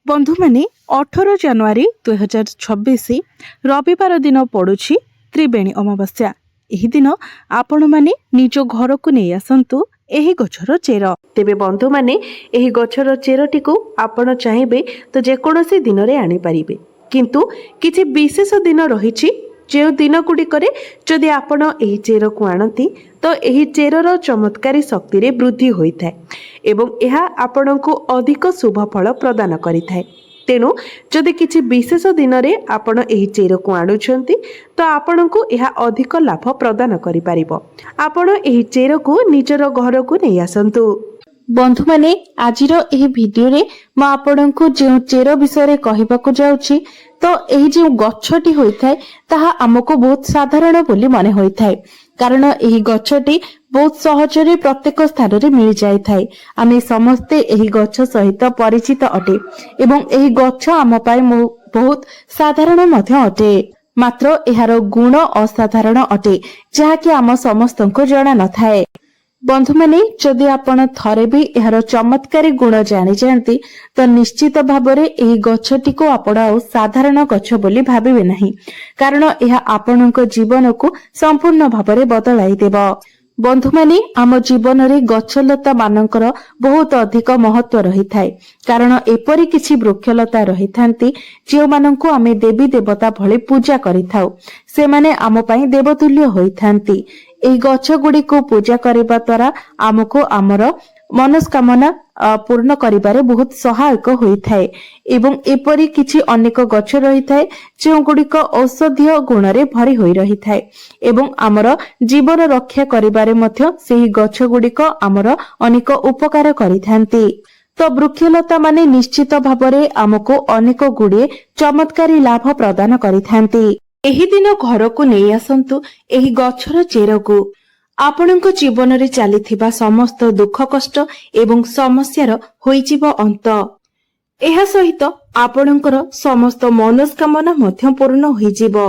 बंधु मैंने 18 जनवरी 2026 रविवार दिन पड़ुछि त्रिवेणी अमावास्या। एही दिन आपण माने निज घर को नहीं आसंतु एही गछर चेर। तेबे बंधु माने एही गछर चेरटी को आपण चाहिए तो जेकोसी दिन रे आनी पारिबे, किंतु किछि विशेष दिन रहिछि जो दिन गुड़िकरे जदि आपण एही चेर को आणती तो एही चेरर चमत्कारी शक्ति रे वृद्धि होइथाय एवं एहा आपणको अधिक शुभ फल प्रदान करिथाय। तेणु जदि किछि विशेष दिन रे आपण एही चेर को आणुछंती तो आपणको एहा अधिक लाभ प्रदान करि पारिबो। आपण एही चेर को निजर घर को नै आसंतु। बंधु माने आजिर एही भिडियो रे म आपणको जे चेर विषय रे कहिबाकू जाउछि तो एही जे गछटी होइथाय ताहा हमको बहुत साधारण बोली माने होइथाय, कारण एही गछटी बहुत सहजरे प्रत्येक स्थान रे मिल जाय थाय। आमे समस्ते एही गछ सहित परिचित अटे एवं एही गछ आम पाई बहुत साधारण मध्य अटे, मात्र एहार गुण असाधारण अटे जहाँकि आम समस्तंको जणा नथाय। बंधु माने जदि आपण थरे भी एहार चमत्कारी गुण जानि जानती तो निश्चित भाबरे एही गछटी को आपण आ साधारण गछ बोली भाबिबे नाही, कारण एहा आपणको जीवन को संपूर्ण भाबरे बदलाई देबो। बंधु माने आम जीवन रे गछलता मानकर बहुत अधिक महत्व रही थाए, कारण एपरी किछि वृक्षलता रही थांती जे माननको आमे देवी देवता भले पूजा करिथाउ, से माने आम पई देवतुल्य होई थांती। एही गछ गुडी को पूजा करबा द्वारा आमको आमर मनस्कामना पूर्ण करिबारे बहुत सहायक होई थाए एवं एपरी किछि अनेक गछ रही थाए जे गुडिक औषधीय गुण रे भरी होई रही थाए एवं आमर जीवन रक्षा करिबारे मध्य सेही गछ गुडिक आमर अनेक उपकार करिथांती। तो वृक्षलता माने निश्चित भाबरे आमको अनेक गुडिए चमत्कारी लाभ प्रदान करिथांती। एही दिन घर को नहीं आसंतु एही गछर चेर को। आपणको जीवन रे चलीथिबा समस्त दुख कष्ट एवं समस्यार होइजिबो अंत। एहा सहित आपणकर समस्त मनस्कामना मध्य पूर्ण होइजिबो।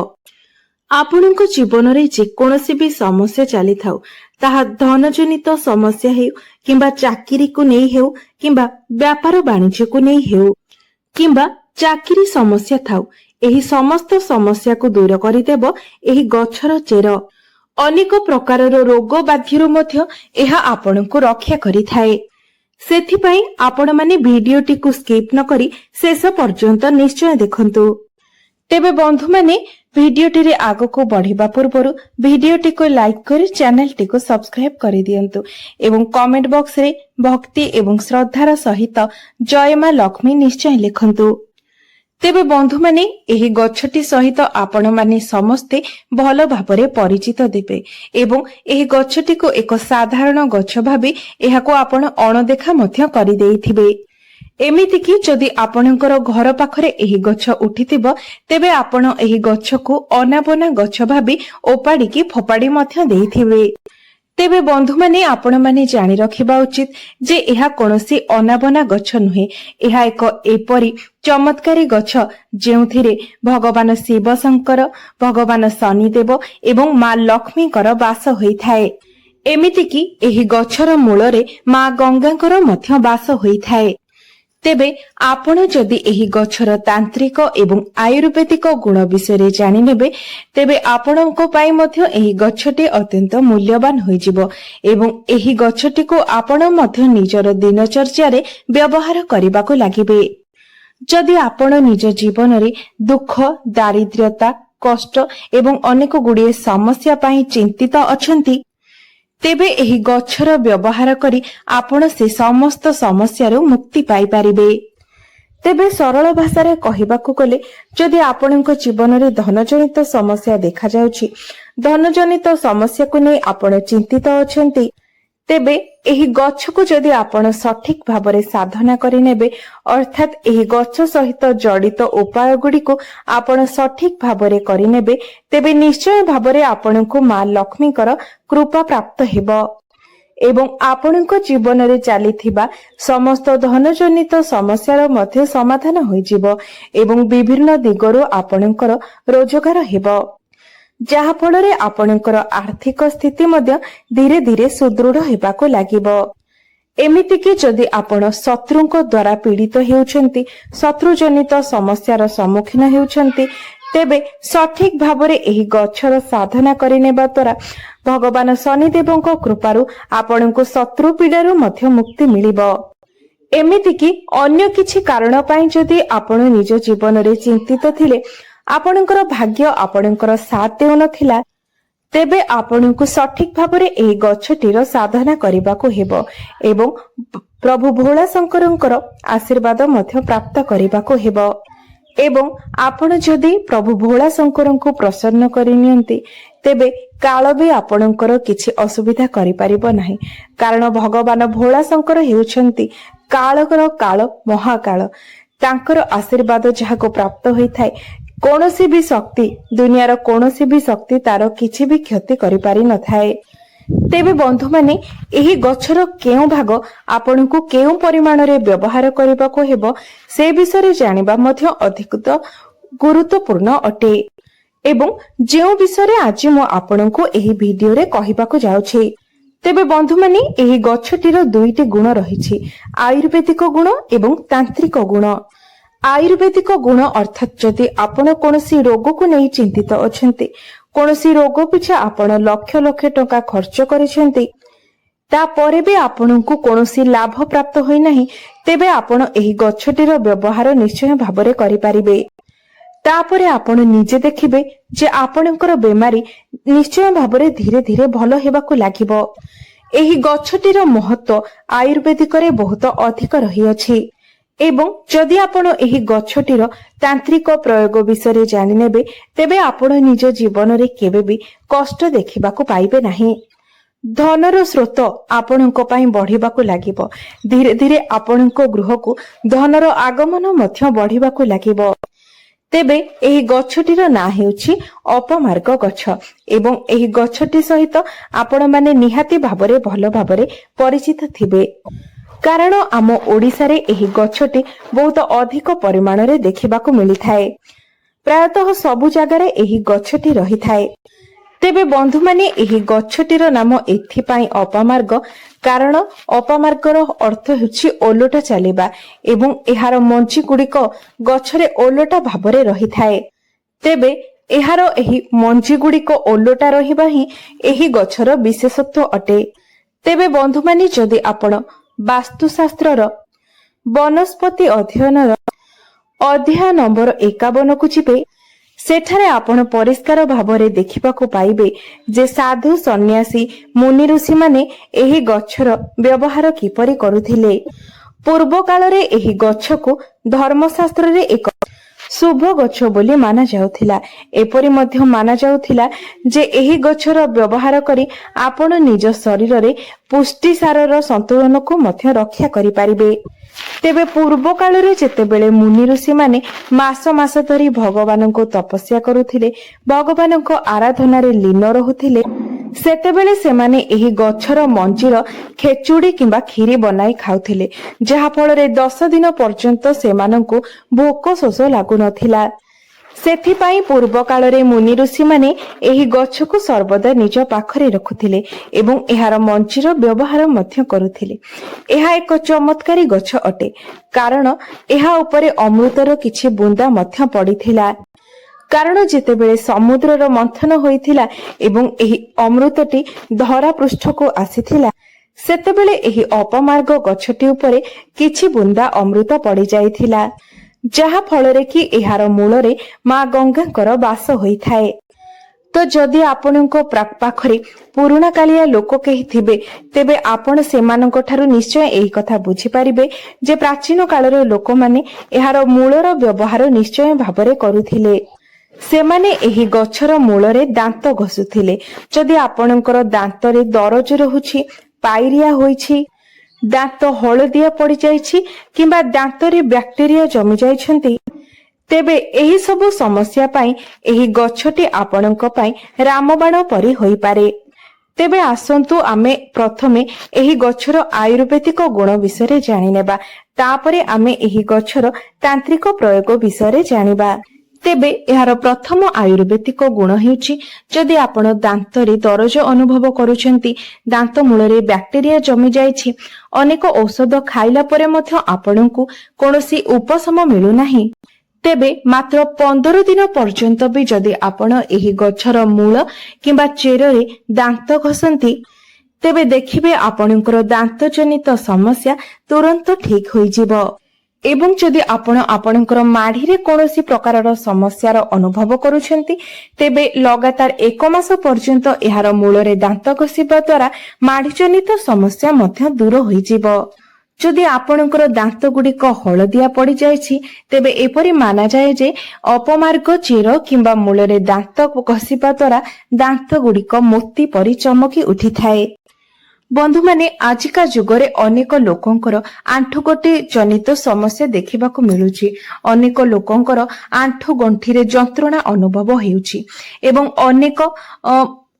आपणको जीवन रे जे कोनोसी भी समस्या चली थाउ, ताहा धन जनित समस्या हेउ किंबा चाकिरी को नहीं हेउ किंबा व्यापार वाणिज्य को नहीं हेउ किंबा चाकिरी समस्या थाउ, एही समस्त समस्या को दूर करिदेब एही गछर चेर। अनेक प्रकारर रोग बाध्यरु मध्य एहा आपणको रक्षा करिथाए। सेथिपई आपण माने भिडियोटी को स्किप न करी शेष पर्यंत निश्चय देखंतु। तेबे बंधु माने भिडियोटी रे आगो को बढ़िबा पूर्वरु भिडियोटी को लाइक करी चैनल टी को सब्सक्राइब करि दियंतु एवं कमेंट बॉक्स रे भक्ति एवं श्रद्धार सहित जय मां लक्ष्मी निश्चय लिखंतु। तेबे बंधु माने एही गछटी सहित आपण माने समस्ते भल भाबरे परिचित देबे एवं एही गछटी को एक साधारण गछ भाबे एहाको आपण अणदेखा मध्य करि देइथिबे। एमिति कि जदि आपणकर घर पाखरे एही गछ उठिथिबो तेबे आपण एही गछ को अनाबना गछ भाबे ओपाडी की फोपाडी मध्य देइथिबे। तेबे बंधु माने आपण माने जानि रखिबा उचित जे एहा कोनोसी अनाबना गछ नुहे, एहा एक एपरी चमत्कारी गछ जेउथिरे भगवान शिव शंकर, भगवान शनिदेव एवं मां लक्ष्मीकर वास होइथाए। एमिति कि एही गछर मूलरे मां गंगाकर मध्य वास होइथाए। तेबे आपण जदि एही गछर तांत्रिक एवं आयुर्वेदिक गुण विषय जानि नेबे तेबे आपणको पाई मध्य एही गछटी अत्यंत मूल्यवान होइजिबो एवं एही गछटी को आपण मध्य निजर दिनचर्या रे व्यवहार करिबाको लागिबे। जदि आपण निज जीवन रे दुख, दारिद्र्यता, कष्ट एवं अनेक गुडिए समस्या पाई चिंतित अछंती तेबे एही गछर व्यवहार करी आपण से समस्त समस्यारू मुक्ति पाई पारिबे। तेबे सरल भाषा रे कहिबाकू गले जदि आपणको जीवन रे धनजनित समस्या देखा जाउछि, धनजनित समस्या को नै आपण चिंतित अछंती, तेबे एही गछ को जदि आपण सठिक भाबरे साधना करि नेबे अर्थात एही गछ सहित जड़ित उपाय गुडी को आपण सठिक भाबरे करि नेबे तेबे निश्चय भाबरे आपणको मां लक्ष्मीकर कृपा प्राप्त हेबो एवं आपणको जीवन रे चलीथिबा समस्त धनजनित समस्यार मध्य समाधान होइजिबो एवं विभिन्न दिगरु आपणकर रोजगार हेबो, जहा फଳରେ आपणकर आर्थिक स्थिति मध्य धीरे धीरे सुदृढ़ हेबाको लागिबो। ଏମିତିକି ଯଦି ଆପଣ ଶତ୍ରୁଙ୍କ ଦ୍ୱାରା ପୀଡ଼ିତ ହେଉଛନ୍ତି, ଶତ୍ରୁଜନିତ ସମସ୍ୟାର ସମ୍ମୁଖୀନ ହେଉଛନ୍ତି, ତେବେ ସଠିକ ଭାବରେ ଏହି ଗଛର ସାଧନା କରିନେବା ଦ୍ୱାରା ଭଗବାନ ଶନିଦେବଙ୍କ କୃପାରୁ ଆପଣଙ୍କୁ ଶତ୍ରୁ ପୀଡ଼ାରୁ ମଧ୍ୟ ମୁକ୍ତି ମିଳିବ। ଏମିତିକି ଅନ୍ୟ କିଛି କାରଣ ପାଇଁ ଯଦି ଆପଣ ନିଜ ଜୀବନରେ ଚିନ୍ତିତ ଥିଲେ, ଆପଣଙ୍କର ଭାଗ୍ୟ ଆପଣଙ୍କର ସାଥ ଦେଉନଥିଲା, ତେବେ ଆପଣଙ୍କୁ ସଠିକ ଭାବରେ ଏହି ଗଛଟିର ସାଧନା କରିବାକୁ ହେବ ଏବଂ ପ୍ରଭୁ ଭୋଳା ଶଙ୍କରଙ୍କର ଆଶୀର୍ବାଦ ମଧ୍ୟ ପ୍ରାପ୍ତ କରିବାକୁ ହେବ। ଏବଂ ଆପଣ ଯଦି ପ୍ରଭୁ ଭୋଳା ଶଙ୍କରଙ୍କୁ ପ୍ରସନ୍ନ କରିନିଅନ୍ତି, ତେବେ କାଳ ବି ଆପଣଙ୍କର କିଛି ଅସୁବିଧା କରିପାରିବ ନାହିଁ। କାରଣ ଭଗବାନ ଭୋଳା ଶଙ୍କର ହେଉଛନ୍ତି କାଳର କାଳ, ମହାକାଳ। ତାଙ୍କର ଆଶୀର୍ବାଦ ଯାହାକୁ ପ୍ରାପ୍ତ ହୋଇଥାଏ, କୌଣସି ବି ଶକ୍ତି, ଦୁନିଆର କୌଣସି ବି ଶକ୍ତି ତାର କିଛି ବି କ୍ଷତି କରିପାରିନଥାଏ। ତେବେ ବନ୍ଧୁମାନେ, ଏହି ଗଛର କେଉଁ ଭାଗ ଆପଣଙ୍କୁ କେଉଁ ପରିମାଣରେ ବ୍ୟବହାର କରିବାକୁ ହେବ, ସେ ବିଷୟରେ ଜାଣିବା ମଧ୍ୟ ଅଧିକ ଗୁରୁତ୍ୱପୂର୍ଣ୍ଣ ଅଟେ। ଏବଂ ଯେଉଁ ବିଷୟରେ ଆଜି ମୁଁ ଆପଣଙ୍କୁ ଏହି ଭିଡିଓରେ କହିବାକୁ ଯାଉଛି। ତେବେ ବନ୍ଧୁମାନେ, ଏହି ଗଛଟିର ଦୁଇଟି ଗୁଣ ରହିଛି, ଆୟୁର୍ବେଦିକ ଗୁଣ ଏବଂ ତାନ୍ତ୍ରିକ ଗୁଣ। ଆୟୁର୍ବେଦିକ ଗୁଣ ଅର୍ଥାତ୍ ଯଦି ଆପଣ କୌଣସି ରୋଗକୁ ନେଇ ଚିନ୍ତିତ ଅଛନ୍ତି, କୌଣସି ରୋଗ ପିଛା ଆପଣ ଲକ୍ଷ ଲକ୍ଷ ଟଙ୍କା ଖର୍ଚ୍ଚ କରିଛନ୍ତି, ତାପରେ ବି ଆପଣଙ୍କୁ କୌଣସି ଲାଭ ପ୍ରାପ୍ତ ହୋଇନାହିଁ, ତେବେ ଆପଣ ଏହି ଗଛଟିର ବ୍ୟବହାର ନିଶ୍ଚୟ ଭାବରେ କରିପାରିବେ। ତାପରେ ଆପଣ ନିଜେ ଦେଖିବେ ଯେ ଆପଣଙ୍କର ବେମାରୀ ନିଶ୍ଚୟ ଭାବରେ ଧୀରେ ଧୀରେ ଭଲ ହେବାକୁ ଲାଗିବ। ଏହି ଗଛଟିର ମହତ୍ଵ ଆୟୁର୍ବେଦିକରେ ବହୁତ ଅଧିକ ରହିଅଛି। ଏବଂ ଯଦି ଆପଣ ଏହି ଗଛଟିର ତାନ୍ତ୍ରିକ ପ୍ରୟୋଗ ବିଷୟରେ ଜାଣିନେବେ, ତେବେ ଆପଣ ନିଜ ଜୀବନରେ କେବେ ବି କଷ୍ଟ ଦେଖିବାକୁ ପାଇବେ ନାହିଁ। ଧନର ସ୍ରୋତ ଆପଣଙ୍କ ପାଇଁ ବଢିବାକୁ ଲାଗିବ। ଧୀରେ ଧୀରେ ଆପଣଙ୍କ ଗୃହକୁ ଧନର ଆଗମନ ମଧ୍ୟ ବଢିବାକୁ ଲାଗିବ। ତେବେ ଏହି ଗଛଟିର ନାଁ ହେଉଛି ଅପମାର୍ଗ ଗଛ ଏବଂ ଏହି ଗଛଟି ସହିତ ଆପଣମାନେ ନିହାତି ଭାବରେ ଭଲ ଭାବରେ ପରିଚିତ ଥିବେ। କାରଣ ଆମ ଓଡ଼ିଶାରେ ଏହି ଗଛଟି ବହୁତ ଅଧିକ ପରିମାଣରେ ଦେଖିବାକୁ ମିଳିଥାଏ। ପ୍ରାୟତଃ ସବୁ ଜାଗାରେ ଏହି ଗଛଟି ରହିଥାଏ। ତେବେ ବନ୍ଧୁମାନେ, ଏହି ଗଛଟିର ନାମ ଏଥିପାଇଁ ଅପମାର୍ଗ, କାରଣ ଅପମାର୍ଗର ଅର୍ଥ ହେଉଛି ଓଲଟ ଚାଲିବା ଏବଂ ଏହାର ମଞ୍ଜି ଗୁଡ଼ିକ ଗଛରେ ଓଲଟ ଭାବରେ ରହିଥାଏ। ତେବେ ଏହାର ଏହି ମଞ୍ଜି ଗୁଡ଼ିକ ଓଲଟା ରହିବା ହିଁ ଏହି ଗଛର ବିଶେଷତ୍ୱ ଅଟେ। ତେବେ ବନ୍ଧୁମାନେ, ଯଦି ଆପଣ ବାସ୍ତୁଶାସ୍ତ୍ରର ବନସ୍ପତି ଅଧ୍ୟୟନର ଅଧ୍ୟାୟ ନମ୍ବର 51କୁ ଯିବେ, ସେଠାରେ ଆପଣ ପରିଷ୍କାର ଭାବରେ ଦେଖିବାକୁ ପାଇବେ ଯେ ସାଧୁ, ସନ୍ନ୍ୟାସୀ, ମୁନି ଋଷିମାନେ ଏହି ଗଛର ବ୍ୟବହାର କିପରି କରୁଥିଲେ। ପୂର୍ବ କାଳରେ ଏହି ଗଛକୁ ଧର୍ମଶାସ୍ତ୍ରରେ ଏକ ଶୁଭ ଗଛ ବୋଲି ମାନା ଯାଉଥିଲା। ଏପରି ମଧ୍ୟ ମାନା ଯାଉଥିଲା ଯେ ଏହି ଗଛର ବ୍ୟବହାର କରି ଆପଣ ନିଜ ଶରୀରରେ ପୁଷ୍ଟିସାରର ସନ୍ତୁଳନକୁ ମଧ୍ୟ ରକ୍ଷା କରିପାରିବେ। ତେବେ ପୂର୍ବ କାଳରେ ଯେତେବେଳେ ମୁନି ଋଷିମାନେ ମାସ ମାସ ଧରି ଭଗବାନଙ୍କୁ ତପସ୍ୟା କରୁଥିଲେ, ଭଗବାନଙ୍କ ଆରାଧନାରେ ଲୀନ ରହୁଥିଲେ, ସେତେବେଳେ ସେମାନେ ଏହି ଗଛର ମଞ୍ଜିର ଖେଚୁଡ଼ି କିମ୍ବା କ୍ଷୀରି ବନାଇ ଖାଉଥିଲେ, ଯାହା ଫଳରେ 10 ଦିନ ପର୍ଯ୍ୟନ୍ତ ସେମାନଙ୍କୁ ଭୋକ ଶୋଷ ଲାଗୁନଥିଲା। ସେଥିପାଇଁ ପୂର୍ବ କାଳରେ ମୁନି ଋଷିମାନେ ଏହି ଗଛକୁ ସର୍ବଦା ନିଜ ପାଖରେ ରଖୁଥିଲେ ଏବଂ ଏହାର ମଞ୍ଜିର ବ୍ୟବହାର ମଧ୍ୟ କରୁଥିଲେ। ଏହା ଏକ ଚମତ୍କାରୀ ଗଛ ଅଟେ, କାରଣ ଏହା ଉପରେ ଅମୃତର କିଛି ବୁନ୍ଦା ମଧ୍ୟ ପଡ଼ିଥିଲା। କାରଣ ଯେତେବେଳେ ସମୁଦ୍ରର ମନ୍ଥନ ହୋଇଥିଲା ଏବଂ ଏହି ଅମୃତଟି ଧରା ପୃଷ୍ଠକୁ ଆସିଥିଲା, ସେତେବେଳେ ଏହି ଅପମାର୍ଗ ଗଛଟି ଉପରେ କିଛି ବୁନ୍ଦା ଅମୃତ ପଡ଼ିଯାଇଥିଲା, ଯାହା ଫଳରେ କି ଏହାର ମୂଳରେ ମା ଗଙ୍ଗାଙ୍କର ବାସ ହୋଇଥାଏ। ତ ଯଦି ଆପଣଙ୍କ ପାଖରେ ପୁରୁଣା କାଳିଆ ଲୋକ କେହି ଥିବେ, ତେବେ ଆପଣ ସେମାନଙ୍କ ଠାରୁ ନିଶ୍ଚୟ ଏହି କଥା ବୁଝିପାରିବେ ଯେ ପ୍ରାଚୀନ କାଳର ଲୋକମାନେ ଏହାର ମୂଳର ବ୍ୟବହାର ନିଶ୍ଚୟ ଭାବରେ କରୁଥିଲେ। ସେମାନେ ଏହି ଗଛର ମୂଳରେ ଦାନ୍ତ ଘଷୁଥିଲେ। ଯଦି ଆପଣଙ୍କର ଦାନ୍ତରେ ଦରଜ ରହୁଛି, ପାଇରିଆ ହୋଇଛି, ଦାନ୍ତ ହଳଦିଆ ପଡ଼ିଯାଇଛି କିମ୍ବା ଦାନ୍ତରେ ବ୍ୟାକ୍ଟେରିଆ ଜମି ଯାଇଛନ୍ତି, ତେବେ ଏହି ସବୁ ସମସ୍ୟା ପାଇଁ ଏହି ଗଛଟି ଆପଣଙ୍କ ପାଇଁ ରାମବାଣ ପରି ହୋଇପାରେ। ତେବେ ଆସନ୍ତୁ ଆମେ ପ୍ରଥମେ ଏହି ଗଛର ଆୟୁର୍ବେଦିକ ଗୁଣ ବିଷୟରେ ଜାଣିନେବା, ତାପରେ ଆମେ ଏହି ଗଛର ତାନ୍ତ୍ରିକ ପ୍ରୟୋଗ ବିଷୟରେ ଜାଣିବା। ତେବେ ଏହାର ପ୍ରଥମ ଆୟୁର୍ବେଦିକ ଗୁଣ ହେଉଛି ଯଦି ଆପଣ ଦାନ୍ତରେ ଦରଜ ଅନୁଭବ କରୁଛନ୍ତି, ଦାନ୍ତ ମୂଳରେ ବ୍ୟାକ୍ଟେରିଆ ଜମି ଯାଇଛି, ଅନେକ ଔଷଧ ଖାଇଲା ପରେ ମଧ୍ୟ ଆପଣଙ୍କୁ କୌଣସି ଉପଶମ ମିଳୁନାହିଁ, ତେବେ ମାତ୍ର 15 ଦିନ ପର୍ଯ୍ୟନ୍ତ ବି ଯଦି ଆପଣ ଏହି ଗଛର ମୂଳ କିମ୍ବା ଚେରରେ ଦାନ୍ତ ଘଷନ୍ତି, ତେବେ ଦେଖିବେ ଆପଣଙ୍କର ଦାନ୍ତ ଜନିତ ସମସ୍ୟା ତୁରନ୍ତ ଠିକ ହୋଇଯିବ। ଏବଂ ଯଦି ଆପଣ ଆପଣଙ୍କର ମାଢିରେ କୌଣସି ପ୍ରକାରର ସମସ୍ୟାର ଅନୁଭବ କରୁଛନ୍ତି, ତେବେ ଲଗାତାର 1 ମାସ ପର୍ଯ୍ୟନ୍ତ ଏହାର ମୂଳରେ ଦାନ୍ତ ଘଷିବା ଦ୍ୱାରା ମାଢି ଜନିତ ସମସ୍ୟା ମଧ୍ୟ ଦୂର ହୋଇଯିବ। ଯଦି ଆପଣଙ୍କର ଦାନ୍ତ ଗୁଡ଼ିକ ହଳଦିଆ ପଡିଯାଇଛି, ତେବେ ଏପରି ମାନାଯାଏ ଯେ ଅପମାର୍ଗ ଚେର କିମ୍ବା ମୂଳରେ ଦାନ୍ତ ଘଷିବା ଦ୍ୱାରା ଦାନ୍ତ ଗୁଡ଼ିକ ମୋତି ପରି ଚମକି ଉଠିଥାଏ। ବନ୍ଧୁମାନେ, ଆଜିକା ଯୁଗରେ ଅନେକ ଲୋକଙ୍କର ଆଣ୍ଠୁଗଣ୍ଠି ଜନିତ ସମସ୍ୟା ଦେଖିବାକୁ ମିଳୁଛି। ଅନେକ ଲୋକଙ୍କର ଆଣ୍ଠୁ ଗଣ୍ଠିରେ ଯନ୍ତ୍ରଣା ଅନୁଭବ ହେଉଛି ଏବଂ ଅନେକ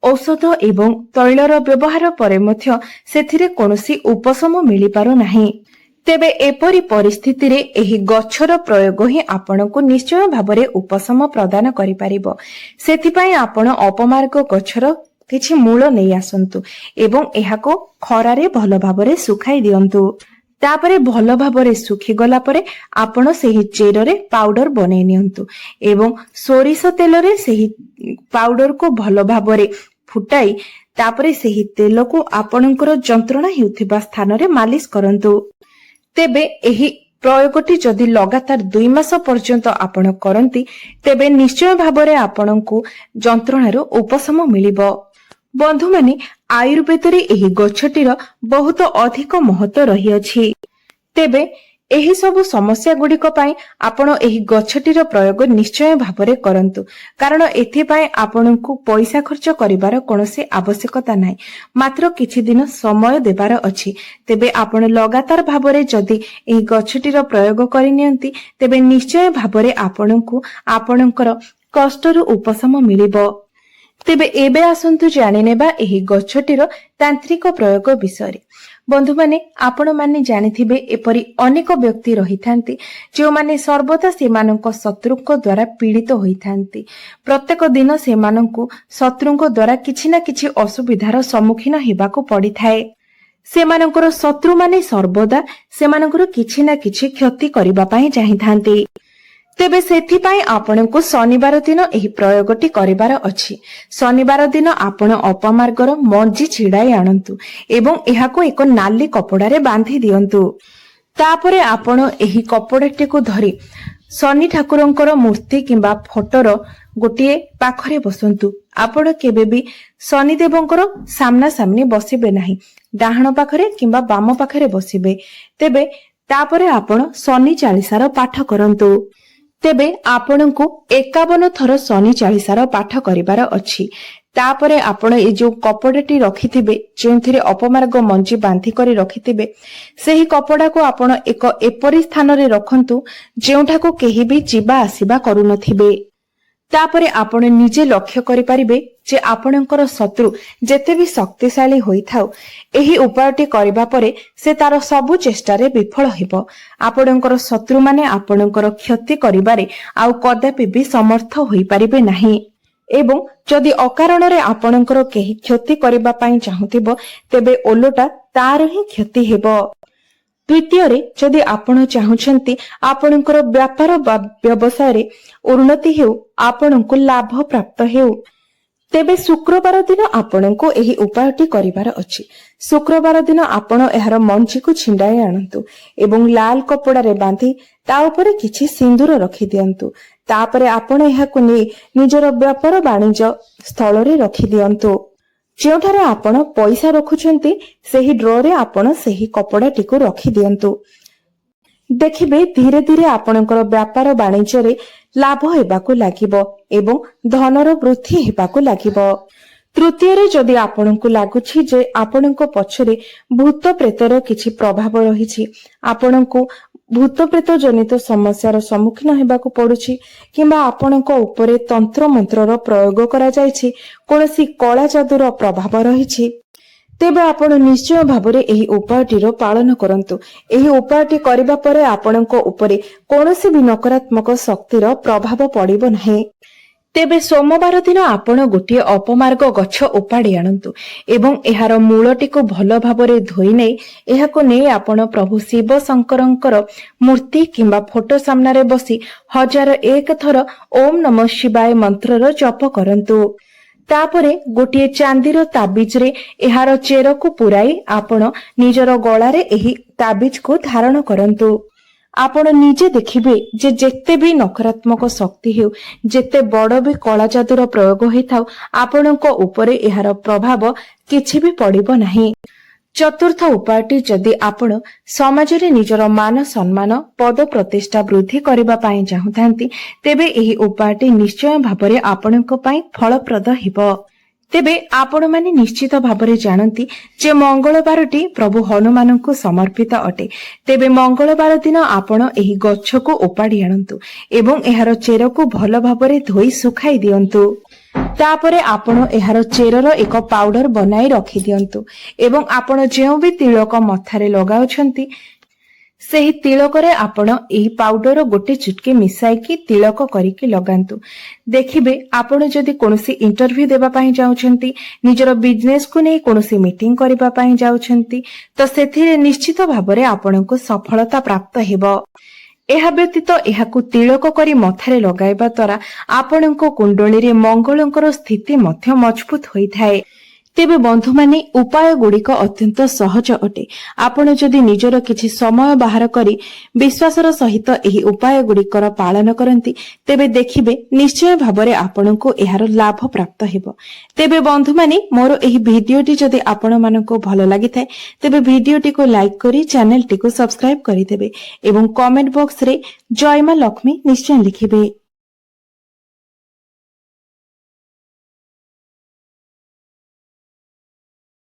ଔଷଧ ଏବଂ ତୈଳର ବ୍ୟବହାର ପରେ ମଧ୍ୟ ସେଥିରେ କୌଣସି ଉପଶମ ମିଳିପାରୁନାହିଁ। ତେବେ ଏପରି ପରିସ୍ଥିତିରେ ଏହି ଗଛର ପ୍ରୟୋଗ ହିଁ ଆପଣଙ୍କୁ ନିଶ୍ଚୟ ଭାବରେ ଉପଶମ ପ୍ରଦାନ କରିପାରିବ। ସେଥିପାଇଁ ଆପଣ ଅପମାର୍ଗ ଗଛର କିଛି ମୂଳ ନେଇ ଆସନ୍ତୁ ଏବଂ ଏହାକୁ ଖରାରେ ଭଲ ଭାବରେ ଶୁଖାଇ ଦିଅନ୍ତୁ। ତାପରେ ଭଲ ଭାବରେ ଶୁଖିଗଲା ପରେ ଆପଣ ସେହି ଚେରରେ ପାଉଡର ବନେଇ ନିଅନ୍ତୁ ଏବଂ ସୋରିଷ ତେଲରେ ସେହି ପାଉଡରକୁ ଭଲ ଭାବରେ ଫୁଟାଇ ତାପରେ ସେହି ତେଲକୁ ଆପଣଙ୍କର ଯନ୍ତ୍ରଣା ହେଉଥିବା ସ୍ଥାନରେ ମାଲିସ କରନ୍ତୁ। ତେବେ ଏହି ପ୍ରୟୋଗଟି ଯଦି ଲଗାତାର 2 ମାସ ପର୍ଯ୍ୟନ୍ତ ଆପଣ କରନ୍ତି, ତେବେ ନିଶ୍ଚୟ ଭାବରେ ଆପଣଙ୍କୁ ଯନ୍ତ୍ରଣାରୁ ଉପଶମ ମିଳିବ। ବନ୍ଧୁମାନେ, ଆୟୁର୍ବେଦରେ ଏହି ଗଛଟିର ବହୁତ ଅଧିକ ମହତ୍ତ୍ୱ ରହିଅଛି। ତେବେ ଏହି ସବୁ ସମସ୍ୟା ଗୁଡ଼ିକ ପାଇଁ ଆପଣ ଏହି ଗଛଟିର ପ୍ରୟୋଗ ନିଶ୍ଚୟ ଭାବରେ କରନ୍ତୁ, କାରଣ ଏଥିପାଇଁ ଆପଣଙ୍କୁ ପଇସା ଖର୍ଚ୍ଚ କରିବାର କୌଣସି ଆବଶ୍ୟକତା ନାହିଁ, ମାତ୍ର କିଛି ଦିନ ସମୟ ଦେବାର ଅଛି। ତେବେ ଆପଣ ଲଗାତାର ଭାବରେ ଯଦି ଏହି ଗଛଟିର ପ୍ରୟୋଗ କରିନିଅନ୍ତି, ତେବେ ନିଶ୍ଚୟ ଭାବରେ ଆପଣଙ୍କୁ ଆପଣଙ୍କର କଷ୍ଟରୁ ଉପଶମ ମିଳିବ। ତେବେ ଏବେ ଆସନ୍ତୁ ଜାଣିନେବା ଏହି ଗଛଟିର ତାନ୍ତ୍ରିକ ପ୍ରୟୋଗ ବିଷୟରେ। ବନ୍ଧୁମାନେ, ଆପଣମାନେ ଜାଣିଥିବେ ଏପରି ଅନେକ ବ୍ୟକ୍ତି ରହିଥାନ୍ତି ଯେଉଁମାନେ ସର୍ବଦା ସେମାନଙ୍କ ଶତ୍ରୁଙ୍କ ଦ୍ୱାରା ପୀଡ଼ିତ ହୋଇଥାନ୍ତି। ପ୍ରତ୍ୟେକ ଦିନ ସେମାନଙ୍କୁ ଶତ୍ରୁଙ୍କ ଦ୍ୱାରା କିଛି ନା କିଛି ଅସୁବିଧାର ସମ୍ମୁଖୀନ ହେବାକୁ ପଡ଼ିଥାଏ। ସେମାନଙ୍କର ଶତ୍ରୁମାନେ ସର୍ବଦା ସେମାନଙ୍କର କିଛି ନା କିଛି କ୍ଷତି କରିବା ପାଇଁ ଚାହିଁଥାନ୍ତି। ତେବେ ସେଥିପାଇଁ ଆପଣଙ୍କୁ ଶନିବାର ଦିନ ଏହି ପ୍ରୟୋଗଟି କରିବାର ଅଛି। ଶନିବାର ଦିନ ଆପଣ ଅପମାର୍ଗର ମଞ୍ଜି ଛିଡାଇ ଆଣନ୍ତୁ ଏବଂ ଏହାକୁ ଏକ ନାଲି କପଡାରେ ବାନ୍ଧି ଦିଅନ୍ତୁ। ତାପରେ ଆପଣ ଏହି କପଡାଟିକୁ ଧରି ଶନି ଠାକୁରଙ୍କର ମୂର୍ତ୍ତି କିମ୍ବା ଫଟୋର ଗୋଟିଏ ପାଖରେ ବସନ୍ତୁ। ଆପଣ କେବେ ବି ଶନିଦେବଙ୍କର ସାମ୍ନା ସାମ୍ନି ବସିବେ ନାହିଁ, ଡାହାଣ ପାଖରେ କିମ୍ବା ବାମ ପାଖରେ ବସିବେ। ତେବେ ତାପରେ ଆପଣ ଶନି ଚାଳିଶାର ପାଠ କରନ୍ତୁ। ତେବେ ଆପଣଙ୍କୁ 51 ଥର ଶନି ଚାଳିଶାର ପାଠ କରିବାର ଅଛି। ତାପରେ ଆପଣ ଏ ଯୋଉ କପଡାଟି ରଖିଥିବେ, ଯେଉଁଥିରେ ଅପମାର୍ଗ ମଞ୍ଜି ବାନ୍ଧି କରି ରଖିଥିବେ, ସେହି କପଡାକୁ ଆପଣ ଏକ ଏପରି ସ୍ଥାନରେ ରଖନ୍ତୁ ଯେଉଁଠାକୁ କେହି ବି ଯିବା ଆସିବା କରୁନଥିବେ। ତାପରେ ଆପଣ ନିଜେ ଲକ୍ଷ୍ୟ କରିପାରିବେ ଯେ ଆପଣଙ୍କର ଶତ୍ରୁ ଯେତେ ବି ଶକ୍ତିଶାଳୀ ହୋଇଥାଉ, ଏହି ଉପାୟଟି କରିବା ପରେ ସେ ତାର ସବୁ ଚେଷ୍ଟାରେ ବିଫଳ ହେବ। ଆପଣଙ୍କର ଶତ୍ରୁମାନେ ଆପଣଙ୍କର କ୍ଷତି କରିବାରେ ଆଉ କଦାପି ବି ସମର୍ଥ ହୋଇପାରିବେ ନାହିଁ ଏବଂ ଯଦି ଅକାରଣରେ ଆପଣଙ୍କର କେହି କ୍ଷତି କରିବା ପାଇଁ ଚାହୁଁଥିବ, ତେବେ ଓଲଟା ତାର ହିଁ କ୍ଷତି ହେବ। ଦ୍ୱିତୀୟରେ, ଯଦି ଆପଣ ଚାହୁଁଛନ୍ତି ଆପଣଙ୍କର ବ୍ୟାପାର ବା ବ୍ୟବସାୟରେ ଉନ୍ନତି ହେଉ, ଆପଣଙ୍କୁ ଲାଭ ପ୍ରାପ୍ତ ହେଉ, ତେବେ ଶୁକ୍ରବାର ଦିନ ଆପଣଙ୍କୁ ଏହି ଉପାୟଟି କରିବାର ଅଛି। ଶୁକ୍ରବାର ଦିନ ଆପଣ ଏହାର ମଞ୍ଜିକୁ ଛିଣ୍ଡାଇ ଆଣନ୍ତୁ ଏବଂ ଲାଲ କପଡାରେ ବାନ୍ଧି ତା ଉପରେ କିଛି ସିନ୍ଦୁର ରଖିଦିଅନ୍ତୁ। ତାପରେ ଆପଣ ଏହାକୁ ନେଇ ନିଜର ବ୍ୟାପାର ବାଣିଜ୍ୟ ସ୍ଥଳରେ ରଖିଦିଅନ୍ତୁ। ଯେଉଁଠାରେ ଆପଣ ପଇସା ରଖୁଛନ୍ତି, ସେହି ଡ୍ରରେ ଆପଣ ସେହି କପଡାଟିକୁ ରଖିଦିଅନ୍ତୁ। ଦେଖିବେ ଧୀରେ ଧୀରେ ଆପଣଙ୍କର ବ୍ୟାପାର ବାଣିଜ୍ୟରେ ଲାଭ ହେବାକୁ ଲାଗିବ ଏବଂ ଧନର ବୃଦ୍ଧି ହେବାକୁ ଲାଗିବ। ତୃତୀୟରେ, ଯଦି ଆପଣଙ୍କୁ ଲାଗୁଛି ଯେ ଆପଣଙ୍କ ପଛରେ ଭୂତ ପ୍ରେତର କିଛି ପ୍ରଭାବ ରହିଛି, ଆପଣଙ୍କୁ ଭୂତ ପ୍ରେତ ଜନିତ ସମସ୍ୟାର ସମ୍ମୁଖୀନ ହେବାକୁ ପଡୁଛି କିମ୍ବା ଆପଣଙ୍କ ଉପରେ ତନ୍ତ୍ର ମନ୍ତ୍ରର ପ୍ରୟୋଗ କରାଯାଇଛି, କୌଣସି କଳା ଯାଦୁର ପ୍ରଭାବ ରହିଛି, ତେବେ ଆପଣ ନିଶ୍ଚୟ ଭାବରେ ଏହି ଉପାୟଟିର ପାଳନ କରନ୍ତୁ। ଏହି ଉପାୟଟି କରିବା ପରେ ଆପଣଙ୍କ ଉପରେ କୌଣସି ବି ନକାରାତ୍ମକ ଶକ୍ତିର ପ୍ରଭାବ ପଡ଼ିବ ନାହିଁ। ତେବେ ସୋମବାର ଦିନ ଆପଣ ଗୋଟିଏ ଅପମାର୍ଗ ଗଛ ଉପାଡ଼ି ଆଣନ୍ତୁ ଏବଂ ଏହାର ମୂଳଟିକୁ ଭଲ ଭାବରେ ଧୋଇ ନେଇ ଏହାକୁ ନେଇ ଆପଣ ପ୍ରଭୁ ଶିବ ଶଙ୍କରଙ୍କର ମୂର୍ତ୍ତି କିମ୍ବା ଫଟୋ ସାମ୍ନାରେ ବସି 1001 ଥର ଓମ୍ ନମଃ ଶିବାୟ ମନ୍ତ୍ରର ଜପ କରନ୍ତୁ। ତାପରେ ଗୋଟିଏ ଚାନ୍ଦିର ତାବିଜରେ ଏହାର ଚେରକୁ ପୁରାଇ ଆପଣ ନିଜର ଗଳାରେ ଏହି ତାବିଜକୁ ଧାରଣ କରନ୍ତୁ। ଆପଣ ନିଜେ ଦେଖିବେ ଯେ ଯେତେ ବି ନକାରାତ୍ମକ ଶକ୍ତି ହେଉ, ଯେତେ ବଡ଼ ବି କଳା ଯାଦୁର ପ୍ରୟୋଗ ହୋଇଥାଉ, ଆପଣଙ୍କ ଉପରେ ଏହାର ପ୍ରଭାବ କିଛି ବି ପଡ଼ିବ ନାହିଁ। ଚତୁର୍ଥ ଉପାୟଟି, ଯଦି ଆପଣ ସମାଜରେ ନିଜର ମାନ ସମ୍ମାନ ପଦ ପ୍ରତିଷ୍ଠା ବୃଦ୍ଧି କରିବା ପାଇଁ ଚାହୁଁଥାନ୍ତି, ତେବେ ଏହି ଉପାୟଟି ନିଶ୍ଚୟ ଭାବରେ ଆପଣଙ୍କ ପାଇଁ ଫଳପ୍ରଦ ହେବ। ତେବେ ଆପଣମାନେ ନିଶ୍ଚିତ ଭାବରେ ଜାଣନ୍ତି ଯେ ମଙ୍ଗଳବାରଟି ପ୍ରଭୁ ହନୁମାନଙ୍କୁ ସମର୍ପିତ ଅଟେ। ତେବେ ମଙ୍ଗଳବାର ଦିନ ଆପଣ ଏହି ଗଛକୁ ଉପାଡ଼ି ଆଣନ୍ତୁ ଏବଂ ଏହାର ଚେରକୁ ଭଲ ଭାବରେ ଧୋଇ ଶୁଖାଇ ଦିଅନ୍ତୁ। ତାପରେ ଆପଣ ଏହାର ଚେରର ଏକ ପାଉଡର ବନାଇ ରଖିଦିଅନ୍ତୁ ଏବଂ ଆପଣ ଯେଉଁ ବି ତିଳକ ମଥାରେ ଲଗାଉଛନ୍ତି ସେହି ତିଳକରେ ଆପଣ ଏହି ପାଉଡର ଗୋଟେ ଚୁଟକି ମିଶାଇକି ତିଳକ କରିକି ଲଗାନ୍ତୁ। ଦେଖିବେ ଆପଣ ଯଦି କୌଣସି ଇଣ୍ଟରଭ୍ୟୁ ଦେବା ପାଇଁ ଯାଉଛନ୍ତି, ନିଜର ବିଜନେସକୁ ନେଇ କୌଣସି ମିଟିଂ କରିବା ପାଇଁ ଯାଉଛନ୍ତି, ତ ସେଥିରେ ନିଶ୍ଚିତ ଭାବରେ ଆପଣଙ୍କୁ ସଫଳତା ପ୍ରାପ୍ତ ହେବ। ଏହା ବ୍ୟତୀତ ଏହାକୁ ତିଳକ କରି ମଥାରେ ଲଗାଇବା ଦ୍ୱାରା ଆପଣଙ୍କ କୁଣ୍ଡଳୀରେ ମଙ୍ଗଳଙ୍କର ସ୍ଥିତି ମଧ୍ୟ ମଜବୁତ ହୋଇଥାଏ। ତେବେ ବନ୍ଧୁମାନେ, ଉପାୟ ଗୁଡ଼ିକ ଅତ୍ୟନ୍ତ ସହଜ ଅଟେ। ଆପଣ ଯଦି ନିଜର କିଛି ସମୟ ବାହାର କରି ବିଶ୍ୱାସର ସହିତ ଏହି ଉପାୟ ଗୁଡ଼ିକର ପାଳନ କରନ୍ତି, ତେବେ ଦେଖିବେ ନିଶ୍ଚୟ ଭାବରେ ଆପଣଙ୍କୁ ଏହାର ଲାଭ ପ୍ରାପ୍ତ ହେବ। ତେବେ ବନ୍ଧୁମାନେ, ମୋର ଏହି ଭିଡିଓଟି ଯଦି ଆପଣମାନଙ୍କୁ ଭଲ ଲାଗିଥାଏ, ତେବେ ଭିଡିଓଟିକୁ ଲାଇକ୍ କରି ଚ୍ୟାନେଲଟିକୁ ସବସ୍କ୍ରାଇବ କରିଦେବେ ଏବଂ କମେଣ୍ଟ ବକ୍ସରେ ଜୟ ମା ଲକ୍ଷ୍ମୀ ନିଶ୍ଚୟ ଲେଖିବେ।